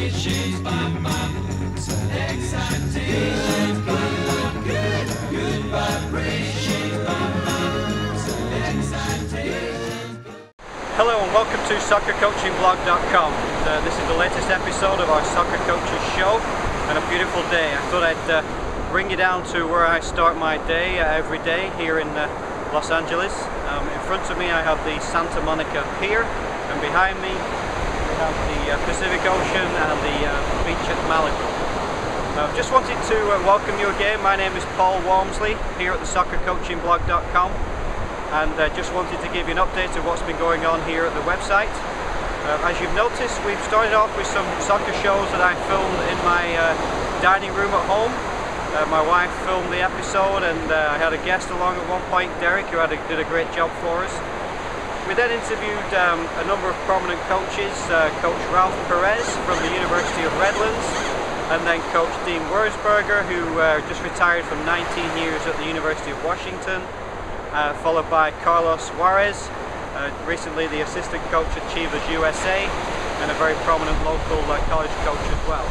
vibrations, bam bam, excitation, good vibrations, bam bam, excitation. Hello and welcome to soccercoachingblog.com. This is the latest episode of our Soccer Coaches show, and a beautiful day. I thought I'd bring you down to where I start my day every day here in Los Angeles. In front of me I have the Santa Monica Pier, and behind me we have the Pacific Ocean and the beach at Malibu. Just wanted to welcome you again. My name is Paul Walmsley here at the soccercoachingblog.com, and just wanted to give you an update of what's been going on here at the website. As you've noticed, we've started off with some soccer shows that I filmed in my dining room at home. My wife filmed the episode, and I had a guest along at one point, Derek, who did a great job for us. We then interviewed a number of prominent coaches, Coach Ralph Perez from the University of Redlands, and then Coach Dean Wurzburger, who just retired from 19 years at the University of Washington, followed by Carlos Juarez, recently the assistant coach at Chivas USA, and a very prominent local college coach as well.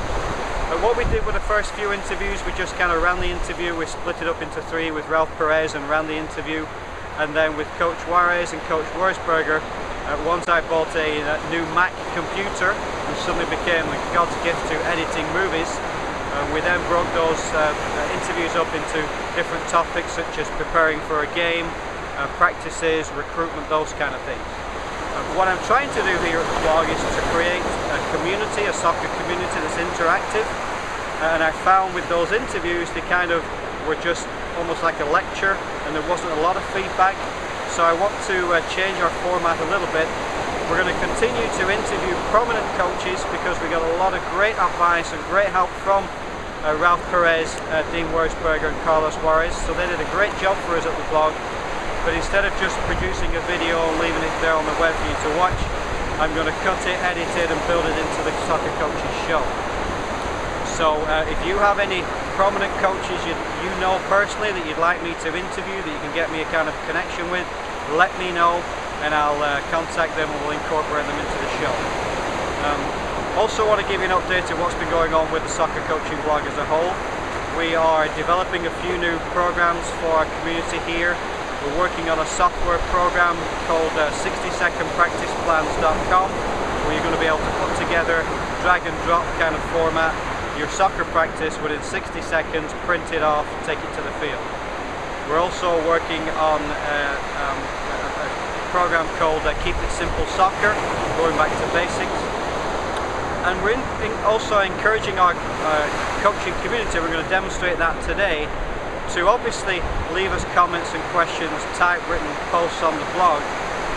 What we did with the first few interviews, we just kind of ran the interview, we split it up into three with Ralph Perez and ran the interview, and then with Coach Juarez and Coach Wurzburger, once I bought a new Mac computer, which suddenly became God's gift to editing movies, we then broke those interviews up into different topics such as preparing for a game, practices, recruitment, those kind of things. What I'm trying to do here at the blog is to create a community, a soccer community that's interactive, and I found with those interviews they kind of were just almost like a lecture and there wasn't a lot of feedback, so I want to change our format a little bit. We're going to continue to interview prominent coaches because we got a lot of great advice and great help from Ralph Perez, Dean Wurzburger and Carlos Juarez, so they did a great job for us at the blog. But instead of just producing a video and leaving it there on the web for you to watch, I'm going to cut it, edit it and build it into the Soccer Coaches show. So if you have any prominent coaches you know personally that you'd like me to interview, that you can get me a kind of connection with, let me know and I'll contact them and we'll incorporate them into the show. Also want to give you an update of what's been going on with the Soccer Coaching blog as a whole. We are developing a few new programs for our community here. We're working on a software program called 60secondpracticeplans.com, where you're going to be able to put together drag and drop kind of format your soccer practice within 60 seconds, print it off, take it to the field. We're also working on a program called Keep It Simple Soccer, going back to basics. And we're also encouraging our coaching community, we're going to demonstrate that today, to obviously leave us comments and questions, typewritten posts on the blog,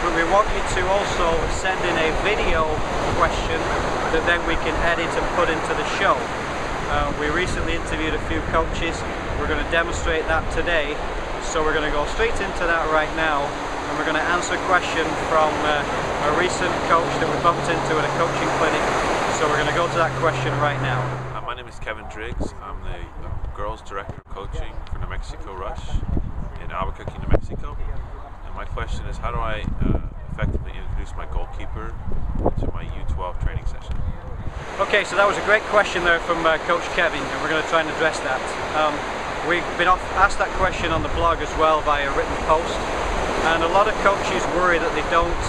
but we want you to also send in a video question that then we can edit and put into the show. We recently interviewed a few coaches. We're going to demonstrate that today, so we're going to go straight into that right now, and we're going to answer a question from a recent coach that we bumped into at a coaching clinic, so we're going to go to that question right now. My name is Kevin Driggs. I'm the girls director of coaching for New Mexico Rush in Albuquerque, New Mexico. And my question is, how do I effectively introduce my goalkeeper to my U12 training session? Okay, so that was a great question there from Coach Kevin, and we're going to try and address that. We've been asked that question on the blog as well via written post, and a lot of coaches worry that they don't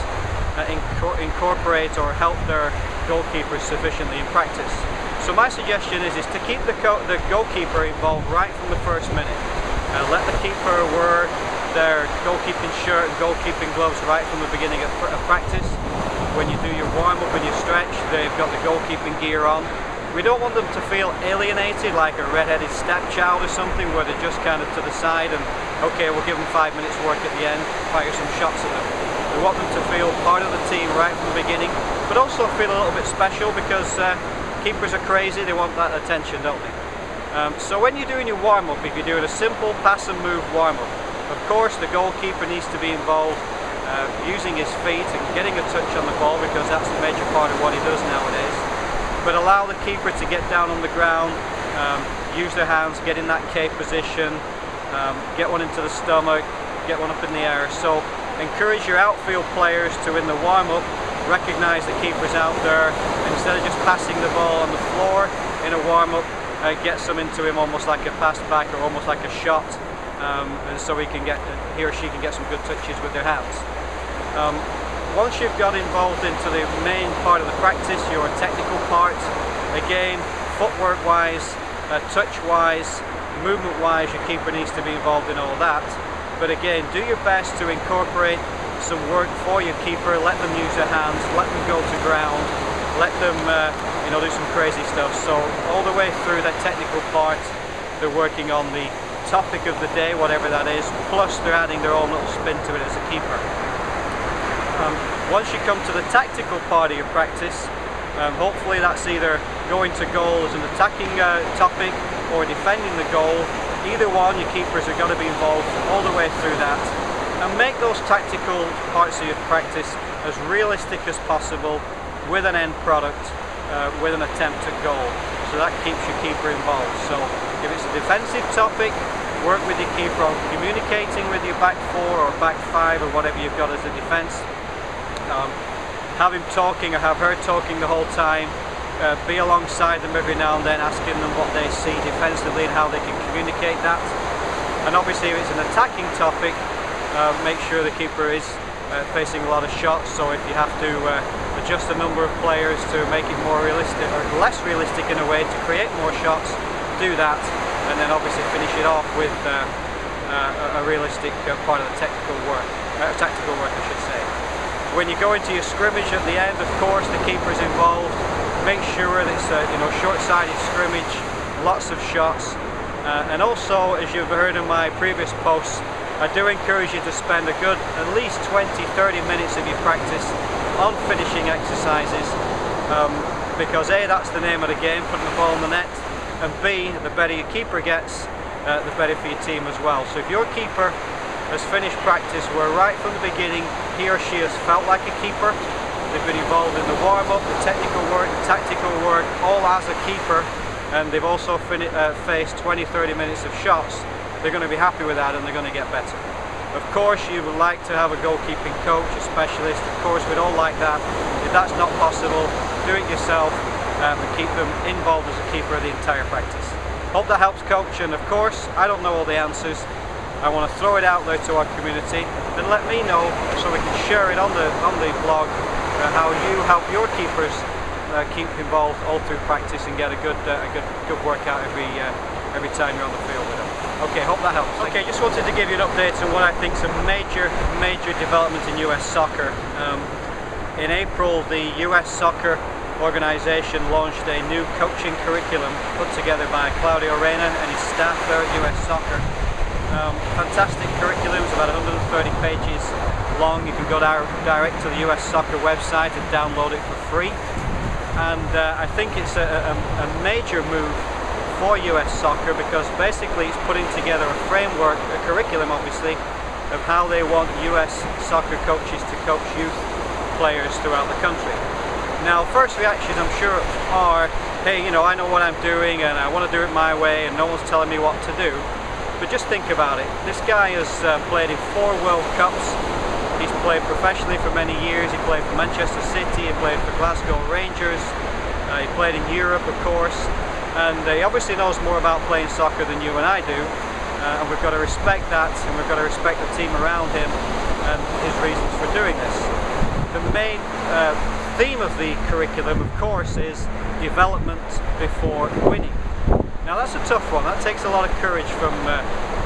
incorporate or help their goalkeepers sufficiently in practice. So my suggestion is to keep the goalkeeper involved right from the first minute. Let the keeper wear their goalkeeping shirt and goalkeeping gloves right from the beginning of practice. When you do your warm-up and your stretch, they've got the goalkeeping gear on. We don't want them to feel alienated like a red-headed stepchild or something where they're just kind of to the side and, okay, we'll give them 5 minutes work at the end, fire some shots at them. We want them to feel part of the team right from the beginning, but also feel a little bit special because keepers are crazy, they want that attention, don't they? So when you're doing your warm-up, if you're doing a simple pass and move warm-up, of course the goalkeeper needs to be involved using his feet and getting a touch on the ball because that's a major part of what he does nowadays. But allow the keeper to get down on the ground, use their hands, get in that K position, get one into the stomach, get one up in the air. So encourage your outfield players to, in the warm-up, recognise the keeper's out there and instead of just passing the ball on the floor in a warm-up, gets them into him almost like a pass back or almost like a shot, and so he or she can get some good touches with their hands. Once you've got involved into the main part of the practice, your technical part, again, footwork wise, touch wise, movement wise, your keeper needs to be involved in all that. But again, do your best to incorporate some work for your keeper. Let them use their hands, let them go to ground, let them do some crazy stuff. So all the way through that technical part, they're working on the topic of the day, whatever that is, plus they're adding their own little spin to it as a keeper. Once you come to the tactical part of your practice, hopefully that's either going to goal as an attacking topic or defending the goal. Either one, your keepers are going to be involved all the way through that. And make those tactical parts of your practice as realistic as possible with an end product, with an attempt at goal. So that keeps your keeper involved. So if it's a defensive topic, work with your keeper on communicating with your back four or back five or whatever you've got as a defense. Have him talking or have her talking the whole time. Be alongside them every now and then, asking them what they see defensively and how they can communicate that. And obviously if it's an attacking topic, make sure the keeper is facing a lot of shots, so if you have to adjust the number of players to make it more realistic or less realistic in a way to create more shots, do that, and then obviously finish it off with a realistic part of the tactical work I should say. When you go into your scrimmage at the end, of course the keeper is involved. Make sure that it's a short-sided scrimmage, lots of shots, and also, as you've heard in my previous posts, I do encourage you to spend a good at least 20-30 minutes of your practice on finishing exercises, because A, that's the name of the game, putting the ball in the net, and B, the better your keeper gets, the better for your team as well. So if your keeper has finished practice where right from the beginning he or she has felt like a keeper, they've been involved in the warm-up, the technical work, the tactical work, all as a keeper, and they've also faced 20-30 minutes of shots, they're going to be happy with that and they're going to get better. Of course you would like to have a goalkeeping coach, a specialist, of course we'd all like that. If that's not possible, do it yourself and keep them involved as a keeper of the entire practice. Hope that helps, coach, and of course I don't know all the answers. I want to throw it out there to our community and let me know so we can share it on the blog how you help your keepers keep involved all through practice and get a good workout every time you're on the field with them. Okay, hope that helps. Okay, just wanted to give you an update on what I think is a major development in US soccer. In April, the US Soccer Organization launched a new coaching curriculum put together by Claudio Reyna and his staff there at US Soccer. Fantastic curriculum, it's about 130 pages long. You can go direct to the US Soccer website and download it for free. And I think it's a major move for US Soccer because basically it's putting together a framework, a curriculum obviously, of how they want US soccer coaches to coach youth players throughout the country. Now, first reactions I'm sure are, hey, I know what I'm doing and I want to do it my way and no one's telling me what to do. But just think about it. This guy has played in 4 World Cups. He's played professionally for many years. He played for Manchester City, he played for Glasgow Rangers, he played in Europe, of course, and he obviously knows more about playing soccer than you and I do, and we've got to respect that, and we've got to respect the team around him and his reasons for doing this. The main theme of the curriculum, of course, is development before winning. Now that's a tough one. That takes a lot of courage from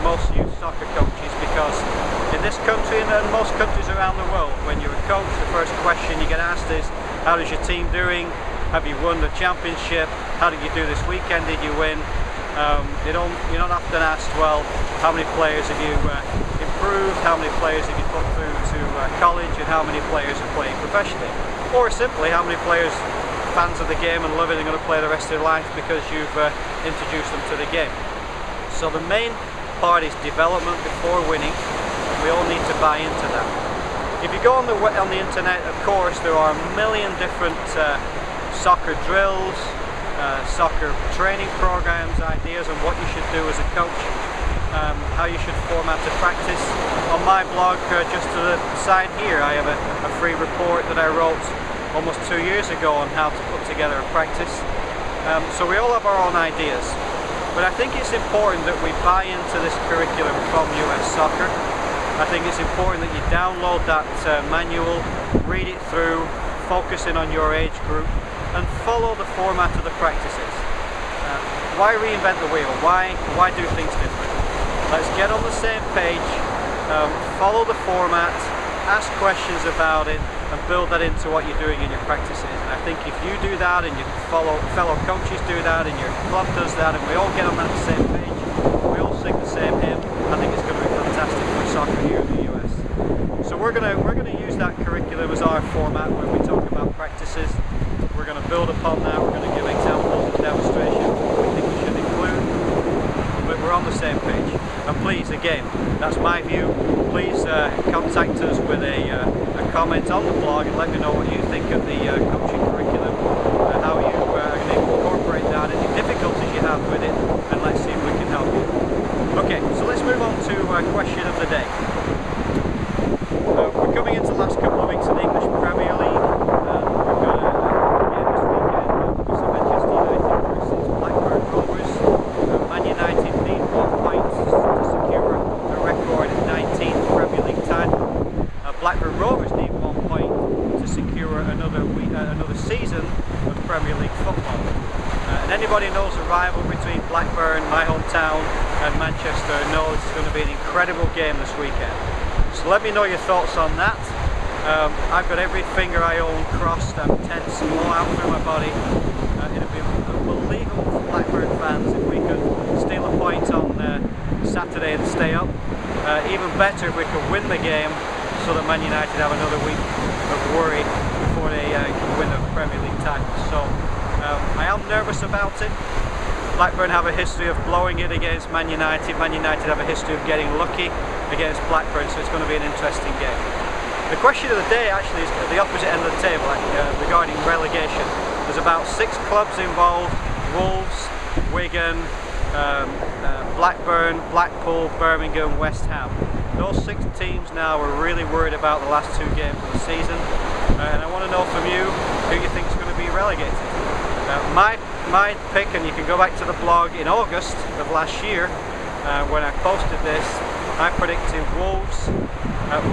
most youth soccer coaches, because in this country and most countries around the world, when you're a coach, the first question you get asked is, how is your team doing? Have you won the championship? How did you do this weekend? Did you win? You're not often asked, well, how many players have you improved? How many players have you put through to college? And how many players are playing professionally? Or simply, how many players, fans of the game and love it, are going to play the rest of their life because you've introduced them to the game. So the main part is development before winning, and we all need to buy into that. If you go on the internet, of course, there are a million different soccer drills, soccer training programs, ideas on what you should do as a coach, how you should format a practice. On my blog, just to the side here, I have a free report that I wrote almost 2 years ago on how to put together a practice. So we all have our own ideas, but I think it's important that we buy into this curriculum from US Soccer. I think it's important that you download that manual, read it through, focus in on your age group, and follow the format of the practices. Why reinvent the wheel? Why do things different? Let's get on the same page, follow the format, ask questions about it, and build that into what you're doing in your practices. And I think if you do that, and your fellow coaches do that, and your club does that, and we all get on that same page, we all sing the same hymn, I think it's going to be fantastic for soccer here in the US. So we're going to use that curriculum as our format when we talk about practices. We're going to build upon that. We're going to give examples and demonstrations of what we think we should include. But we're on the same page. And please, again, that's my view. Please contact us with a comment on the blog and let me know what you think of the coaching curriculum, how you are going to incorporate that, any difficulties you have with it, and let's see if we can help you. Okay, so let's move on to question of the day. We're coming into the last couple of weeks in the English Premier League. We've got a game this weekend, obviously Manchester United versus Blackburn Rovers. Man United need 1 point to secure a record 19th Premier League title. Blackburn Rovers need 1 point to secure another season of Premier League football. And anybody who knows the rivalry between Blackburn, my hometown, and Manchester knows it's going to be an incredible game this weekend. So let me know your thoughts on that. I've got every finger I own crossed. I'm tense all out through my body. It'd be unbelievable for Blackburn fans if we could steal a point on Saturday and stay up. Even better if we could win the game so that Man United have another week of worry before they can win the Premier League title. So I am nervous about it. Blackburn have a history of blowing it against Man United. Man United have a history of getting lucky against Blackburn, so it's going to be an interesting game. The question of the day actually is at the opposite end of the table regarding relegation. There's about 6 clubs involved: Wolves, Wigan, Blackburn, Blackpool, Birmingham, West Ham. Those 6 teams now are really worried about the last 2 games of the season, and I want to know from you who you think is going to be relegated. My pick, and you can go back to the blog in August of last year when I posted this, I predicted Wolves,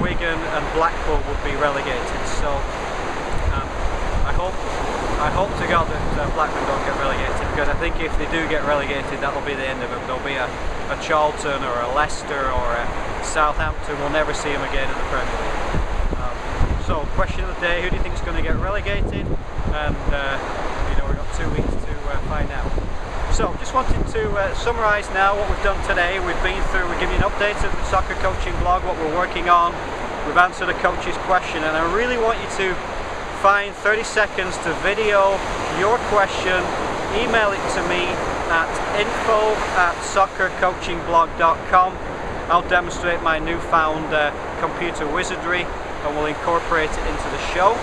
Wigan and Blackpool would be relegated. So I hope to God that Blackburn don't get relegated, because I think if they do get relegated, that'll be the end of them. There'll be a Charlton or a Leicester or a Southampton. We'll never see them again in the Premier League. So question of the day, who do you think is going to get relegated? And we've got 2 weeks to find out. So just wanted to summarise now what we've done today. We've given you an update of the Soccer Coaching blog, what we're working on. We've answered a coach's question, and I really want you to find 30 seconds to video your question, email it to me at info@soccercoachingblog.com. I'll demonstrate my newfound computer wizardry and we'll incorporate it into the show.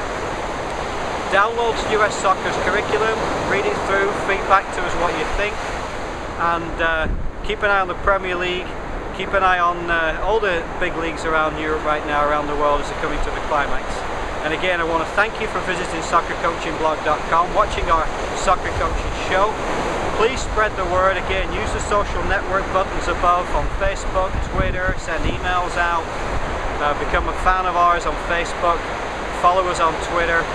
Download US Soccer's curriculum, read it through, feedback to us what you think, and keep an eye on the Premier League, keep an eye on all the big leagues around Europe right now, around the world, as they're coming to the climax. And again, I want to thank you for visiting soccercoachingblog.com, watching our Soccer Coaching show. Please spread the word. Again, use the social network buttons above on Facebook, Twitter, send emails out, become a fan of ours on Facebook, follow us on Twitter.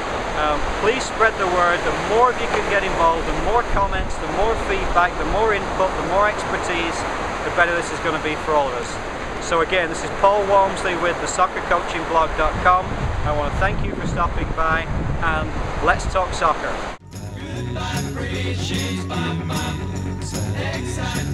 Please spread the word. The more of you can get involved, the more comments, the more feedback, the more input, the more expertise, the better this is going to be for all of us. So again, this is Paul Walmsley with the soccercoachingblog.com. I want to thank you for stopping by, and let's talk soccer. Good vibrations, bam, bam. Exciting.